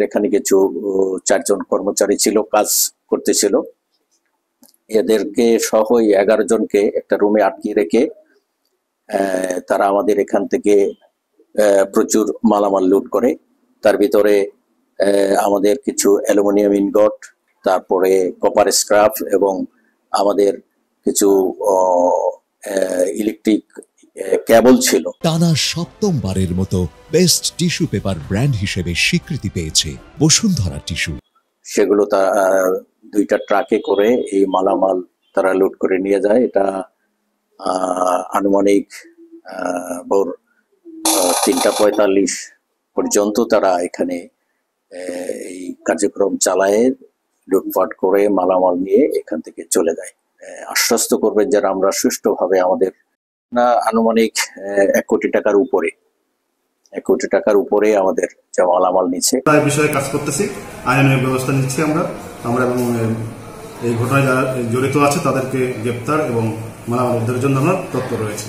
এখানে কিছু 4 জন কর্মচারী ছিল, কাজ করতেছিল। এদেরকে সহ 11 জনকে একটা রুমে আটকিয়ে রেখে তারা আমাদের এখান থেকে প্রচুর মালামাল লুট করে। তার ভিতরে আমাদের কিছু অ্যালুমিনিয়াম ইনগট, তারপরে কপার স্ক্র্যাপ এবং আমাদের কিছু ইলেকট্রিক কেবল ছিল। টানা 7ম বারের মতো বেস্ট টিস্যু পেপার ব্র্যান্ড হিসেবে স্বীকৃতি পেয়েছে বসুন্ধরা টিস্যু। সেগুলো 2টা ট্রাকে করে এই মালামাল তারা লুট করে নিয়ে যায়। এটা আনুমানিক ভোর 3:45 পর্যন্ত তারা এখানে এই কার্যক্রম চালায়, লুটপাট করে মালামাল নিয়ে এখান থেকে চলে যায়। আশ্বস্ত করবেন যারা আমরা সুষ্ঠুভাবে আমাদের আনুমানিক 1 কোটি টাকার উপরে 1 কোটি টাকার উপরে আমাদের যে মালামাল নিচ্ছে। এই বিষয়ে কাজ করতেছি, আইনের ব্যবস্থা নিচ্ছি আমরা এবং এই ঘটনায় যারা জড়িত আছে তাদেরকে গ্রেপ্তার এবং মালামাল উদ্ধারের জন্য আমরা তৎপর রয়েছি।